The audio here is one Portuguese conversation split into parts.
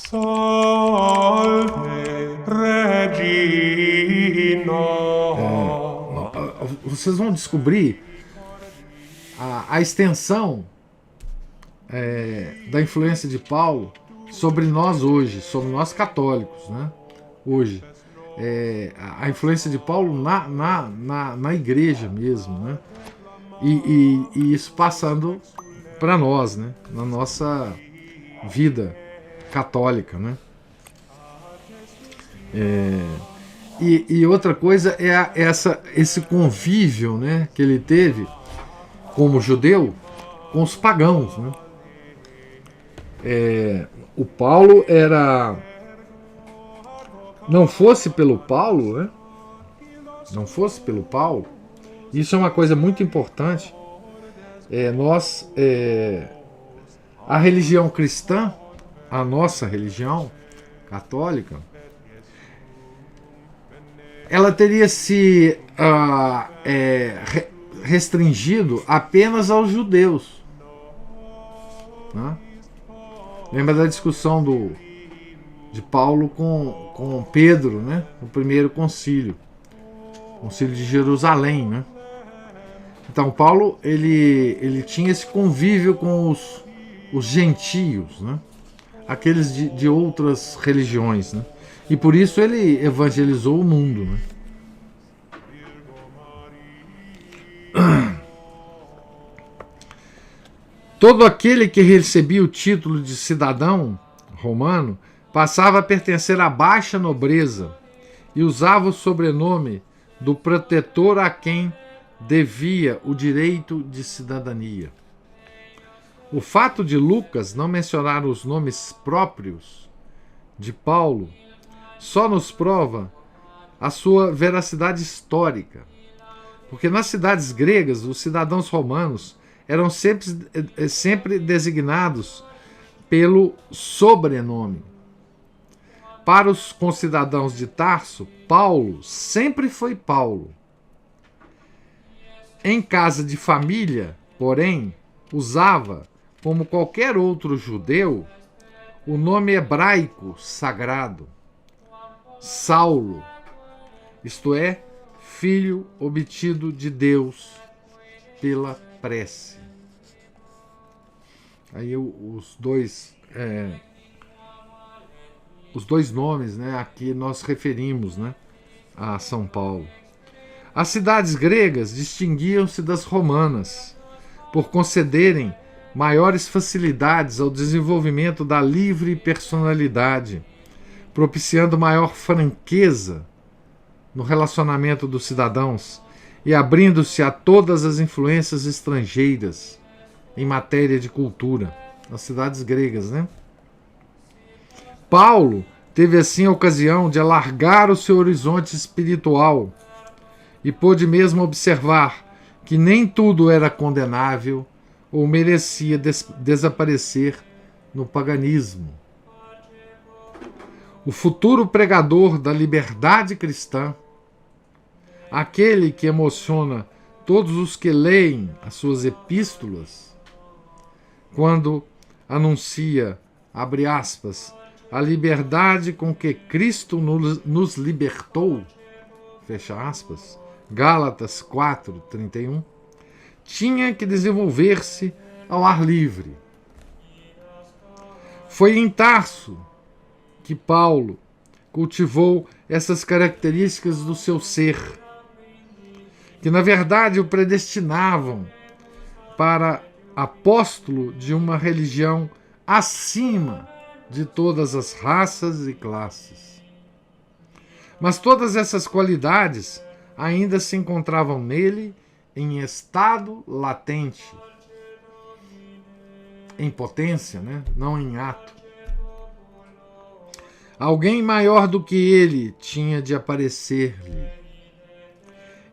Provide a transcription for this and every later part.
Salve Regina. Vocês vão descobrir a extensão da influência de Paulo sobre nós hoje, sobre nós católicos, né? Hoje. A influência de Paulo na igreja mesmo, né? E isso passando para nós, né? Na nossa vida católica, né? E outra coisa é esse convívio, né, que ele teve como judeu com os pagãos, né? O Paulo era... Não fosse pelo Paulo, né? Não fosse pelo Paulo, isso é uma coisa muito importante. A religião cristã, a nossa religião católica, ela teria se restringido apenas aos judeus, né? Lembra da discussão de Paulo com Pedro, né? No primeiro concílio de Jerusalém, né? Então Paulo ele tinha esse convívio com os gentios, né? Aqueles de outras religiões, né? E por isso ele evangelizou o mundo, né? Todo aquele que recebia o título de cidadão romano passava a pertencer à baixa nobreza e usava o sobrenome do protetor a quem devia o direito de cidadania. O fato de Lucas não mencionar os nomes próprios de Paulo só nos prova a sua veracidade histórica, porque nas cidades gregas os cidadãos romanos eram sempre designados pelo sobrenome. Para os concidadãos de Tarso, Paulo sempre foi Paulo. Em casa de família, porém, usava, como qualquer outro judeu, o nome hebraico sagrado, Saulo, isto é, filho obtido de Deus pela prece. Aí os dois nomes, né, aqui nós referimos, né, a São Paulo. As cidades gregas distinguiam-se das romanas por concederem maiores facilidades ao desenvolvimento da livre personalidade, propiciando maior franqueza no relacionamento dos cidadãos e abrindo-se a todas as influências estrangeiras em matéria de cultura. As cidades gregas, né? Paulo teve assim a ocasião de alargar o seu horizonte espiritual e pôde mesmo observar que nem tudo era condenável ou merecia desaparecer no paganismo. O futuro pregador da liberdade cristã, aquele que emociona todos os que leem as suas epístolas, quando anuncia, abre aspas, a liberdade com que Cristo nos libertou, fecha aspas, Gálatas 4:31, tinha que desenvolver-se ao ar livre. Foi em Tarso que Paulo cultivou essas características do seu ser, que na verdade o predestinavam para apóstolo de uma religião acima de todas as raças e classes. Mas todas essas qualidades ainda se encontravam nele em estado latente, em potência, né? Não em ato. Alguém maior do que ele tinha de aparecer-lhe,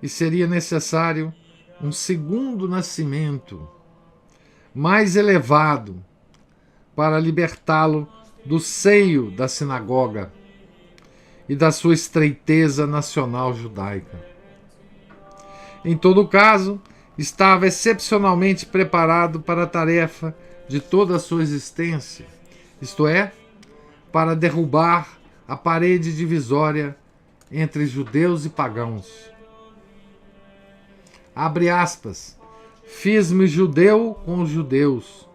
e seria necessário um segundo nascimento, mais elevado, para libertá-lo do seio da sinagoga e da sua estreiteza nacional judaica. Em todo caso, estava excepcionalmente preparado para a tarefa de toda a sua existência, isto é, para derrubar a parede divisória entre judeus e pagãos. Abre aspas. Fiz-me judeu com os judeus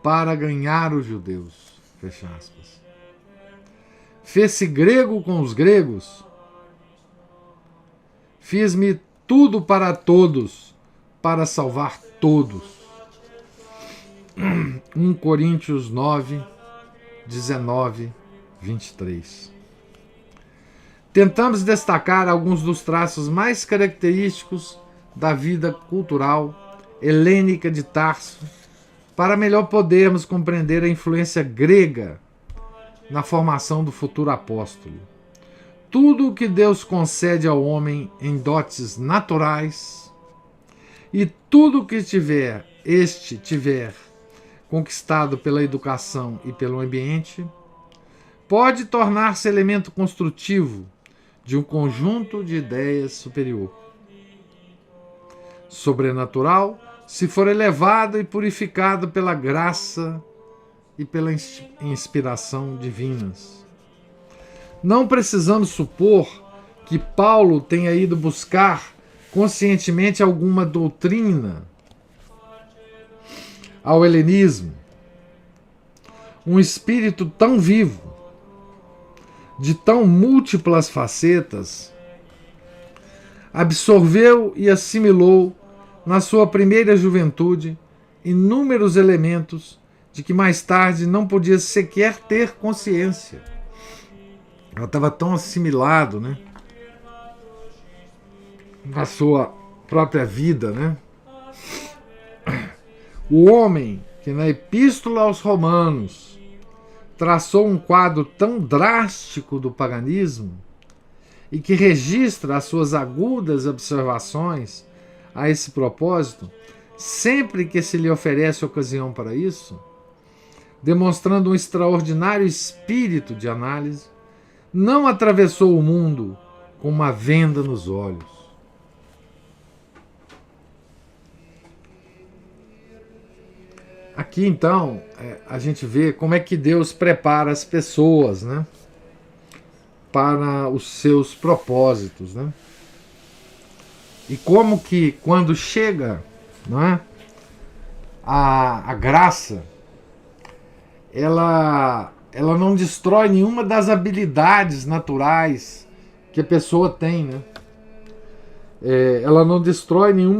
para ganhar os judeus. Fecha aspas. Fez-se grego com os gregos. Fiz-me tudo para todos para salvar todos. 1 Coríntios 9, 19, 23. Tentamos destacar alguns dos traços mais característicos da vida cultural helênica de Tarso, para melhor podermos compreender a influência grega na formação do futuro apóstolo. Tudo o que Deus concede ao homem em dotes naturais e tudo o que tiver conquistado pela educação e pelo ambiente, pode tornar-se elemento construtivo de um conjunto de ideias superior. Sobrenatural, se for elevado e purificado pela graça e pela inspiração divinas. Não precisamos supor que Paulo tenha ido buscar conscientemente alguma doutrina ao helenismo. Um espírito tão vivo, de tão múltiplas facetas, absorveu e assimilou na sua primeira juventude inúmeros elementos de que mais tarde não podia sequer ter consciência. Ela estava tão assimilado, né, na sua própria vida, né? O homem que na Epístola aos Romanos traçou um quadro tão drástico do paganismo e que registra as suas agudas observações a esse propósito, sempre que se lhe oferece ocasião para isso, demonstrando um extraordinário espírito de análise, não atravessou o mundo com uma venda nos olhos. Aqui então a gente vê como é que Deus prepara as pessoas, né, para os seus propósitos, né? E como que quando chega, não é, a graça, ela não destrói nenhuma das habilidades naturais que a pessoa tem, né? Ela não destrói nenhum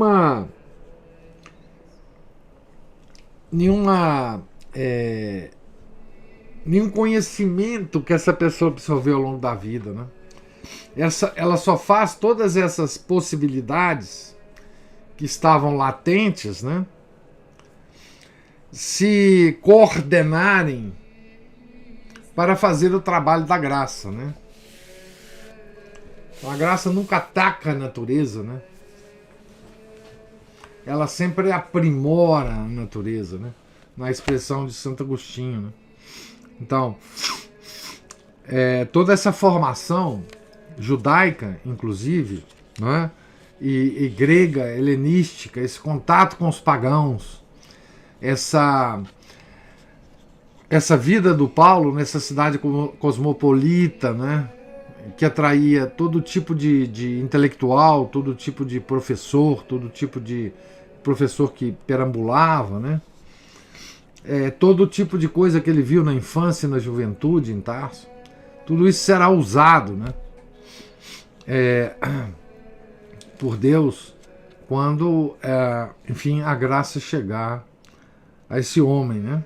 conhecimento que essa pessoa absorveu ao longo da vida, né? Ela só faz todas essas possibilidades que estavam latentes, né, se coordenarem para fazer o trabalho da graça, né? A graça nunca ataca a natureza, né? Ela sempre aprimora a natureza, né? Na expressão de Santo Agostinho, né? Então, toda essa formação judaica, inclusive, né, e grega, helenística, esse contato com os pagãos, essa vida do Paulo nessa cidade cosmopolita, né, que atraía todo tipo de intelectual, todo tipo de professor, todo tipo de professor que perambulava, né, todo tipo de coisa que ele viu na infância e na juventude em Tarso, tudo isso será usado, né, por Deus quando, enfim, a graça chegar a esse homem, né?